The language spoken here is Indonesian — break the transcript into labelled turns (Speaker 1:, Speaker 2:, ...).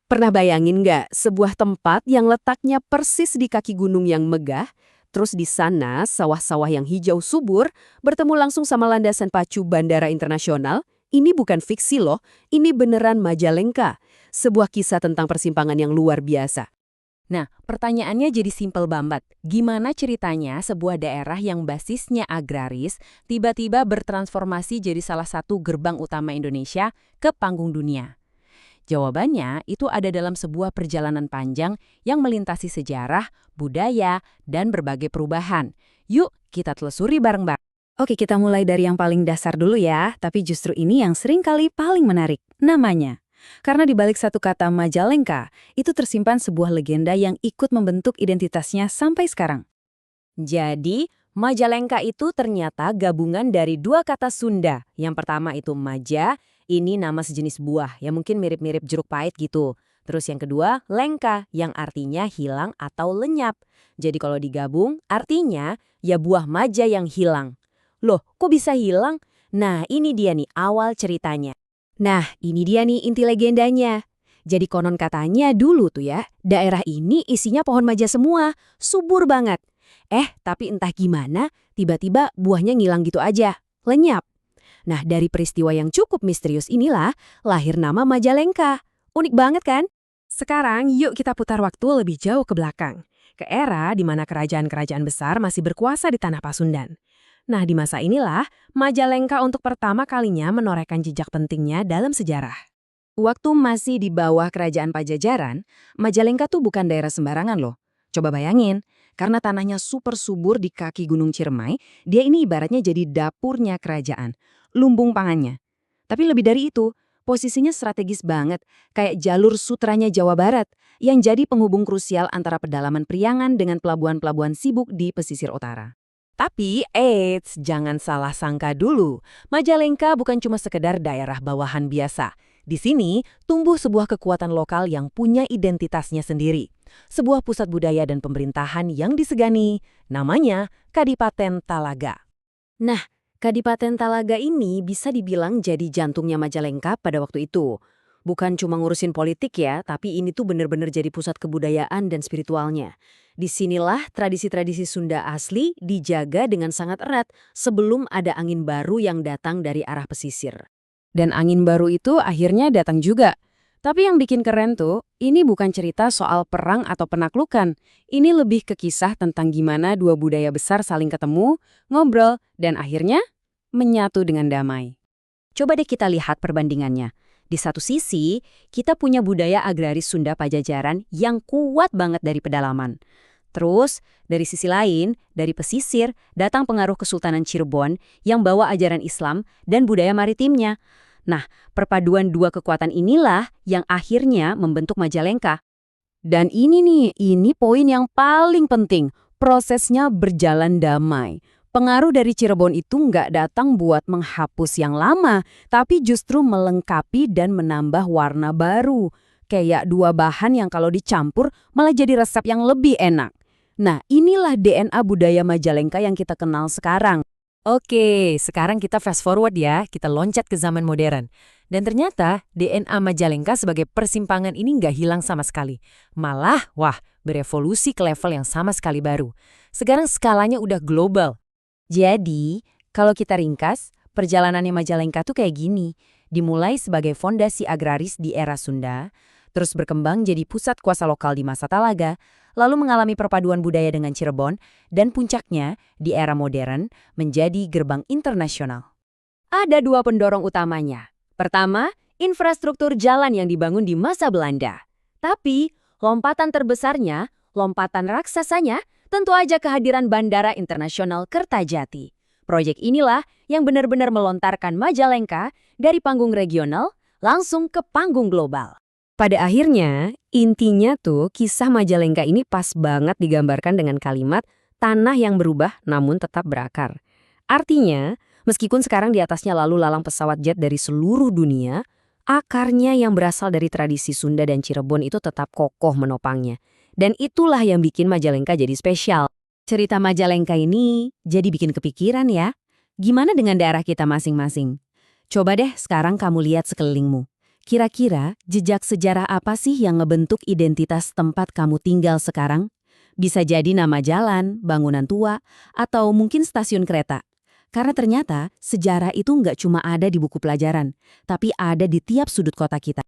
Speaker 1: Pernah bayangin nggak sebuah tempat yang letaknya persis di kaki gunung yang megah, terus di sana sawah-sawah yang hijau subur bertemu langsung sama landasan pacu bandara internasional? Ini bukan fiksi loh, ini beneran Majalengka. Sebuah kisah tentang persimpangan yang luar biasa.
Speaker 2: Nah, pertanyaannya jadi simpel banget. Gimana ceritanya sebuah daerah yang basisnya agraris tiba-tiba bertransformasi jadi salah satu gerbang utama Indonesia ke panggung dunia? Jawabannya itu ada dalam sebuah perjalanan panjang yang melintasi sejarah, budaya, dan berbagai perubahan. Yuk, kita telusuri bareng-bareng.
Speaker 3: Oke, kita mulai dari yang paling dasar dulu ya, tapi justru ini yang sering kali paling menarik, namanya. Karena di balik satu kata Majalengka, itu tersimpan sebuah legenda yang ikut membentuk identitasnya sampai sekarang.
Speaker 2: Jadi, Majalengka itu ternyata gabungan dari dua kata Sunda. Yang pertama itu maja, ini nama sejenis buah yang mungkin mirip-mirip jeruk pahit gitu. Terus yang kedua, lengka, yang artinya hilang atau lenyap. Jadi kalau digabung, artinya ya buah maja yang hilang. Loh, kok bisa hilang? Nah, ini dia nih awal ceritanya.
Speaker 1: Nah, ini dia nih inti legendanya. Jadi konon katanya dulu tuh ya, daerah ini isinya pohon maja semua, subur banget. Tapi entah gimana, tiba-tiba buahnya ngilang gitu aja, lenyap. Nah, dari peristiwa yang cukup misterius inilah lahir nama Majalengka. Unik banget kan? Sekarang yuk kita putar waktu lebih jauh ke belakang, ke era di mana kerajaan-kerajaan besar masih berkuasa di tanah Pasundan. Nah, di masa inilah Majalengka untuk pertama kalinya menorehkan jejak pentingnya dalam sejarah. Waktu masih di bawah kerajaan Pajajaran, Majalengka tuh bukan daerah sembarangan loh. Coba bayangin, karena tanahnya super subur di kaki Gunung Ciremai, dia ini ibaratnya jadi dapurnya kerajaan, lumbung pangannya. Tapi lebih dari itu, posisinya strategis banget, kayak jalur sutranya Jawa Barat, yang jadi penghubung krusial antara pedalaman Priangan dengan pelabuhan-pelabuhan sibuk di pesisir utara.
Speaker 2: Tapi, jangan salah sangka dulu. Majalengka bukan cuma sekedar daerah bawahan biasa. Di sini, tumbuh sebuah kekuatan lokal yang punya identitasnya sendiri. Sebuah pusat budaya dan pemerintahan yang disegani, namanya Kadipaten Talaga.
Speaker 1: Nah, Kadipaten Talaga ini bisa dibilang jadi jantungnya Majalengka pada waktu itu. Bukan cuma ngurusin politik ya, tapi ini tuh bener-bener jadi pusat kebudayaan dan spiritualnya. Disinilah tradisi-tradisi Sunda asli dijaga dengan sangat erat sebelum ada angin baru yang datang dari arah pesisir. Dan angin baru itu akhirnya datang juga. Tapi yang bikin keren tuh, ini bukan cerita soal perang atau penaklukan. Ini lebih ke kisah tentang gimana dua budaya besar saling ketemu, ngobrol, dan akhirnya menyatu dengan damai. Coba deh kita lihat perbandingannya. Di satu sisi, kita punya budaya agraris Sunda Pajajaran yang kuat banget dari pedalaman. Terus, dari sisi lain, dari pesisir, datang pengaruh Kesultanan Cirebon yang bawa ajaran Islam dan budaya maritimnya. Nah, perpaduan dua kekuatan inilah yang akhirnya membentuk Majalengka. Dan ini poin yang paling penting, prosesnya berjalan damai. Pengaruh dari Cirebon itu nggak datang buat menghapus yang lama, tapi justru melengkapi dan menambah warna baru. Kayak dua bahan yang kalau dicampur malah jadi resep yang lebih enak. Nah, inilah DNA budaya Majalengka yang kita kenal sekarang.
Speaker 2: Oke, sekarang kita fast forward ya, kita loncat ke zaman modern. Dan ternyata DNA Majalengka sebagai persimpangan ini nggak hilang sama sekali. Malah, berevolusi ke level yang sama sekali baru. Sekarang skalanya udah global.
Speaker 1: Jadi, kalau kita ringkas, perjalanannya Majalengka tuh kayak gini. Dimulai sebagai fondasi agraris di era Sunda, terus berkembang jadi pusat kuasa lokal di masa Talaga, lalu mengalami perpaduan budaya dengan Cirebon, dan puncaknya, di era modern, menjadi gerbang internasional. Ada dua pendorong utamanya. Pertama, infrastruktur jalan yang dibangun di masa Belanda. Tapi, lompatan terbesarnya, lompatan raksasanya, tentu aja kehadiran Bandara Internasional Kertajati. Proyek inilah yang benar-benar melontarkan Majalengka dari panggung regional langsung ke panggung global. Pada akhirnya, intinya tuh kisah Majalengka ini pas banget digambarkan dengan kalimat tanah yang berubah namun tetap berakar. Artinya, meskipun sekarang di atasnya lalu lalang pesawat jet dari seluruh dunia, akarnya yang berasal dari tradisi Sunda dan Cirebon itu tetap kokoh menopangnya. Dan itulah yang bikin Majalengka jadi spesial. Cerita Majalengka ini jadi bikin kepikiran ya. Gimana dengan daerah kita masing-masing? Coba deh sekarang kamu lihat sekelilingmu. Kira-kira jejak sejarah apa sih yang ngebentuk identitas tempat kamu tinggal sekarang? Bisa jadi nama jalan, bangunan tua, atau mungkin stasiun kereta. Karena ternyata sejarah itu nggak cuma ada di buku pelajaran, tapi ada di tiap sudut kota kita.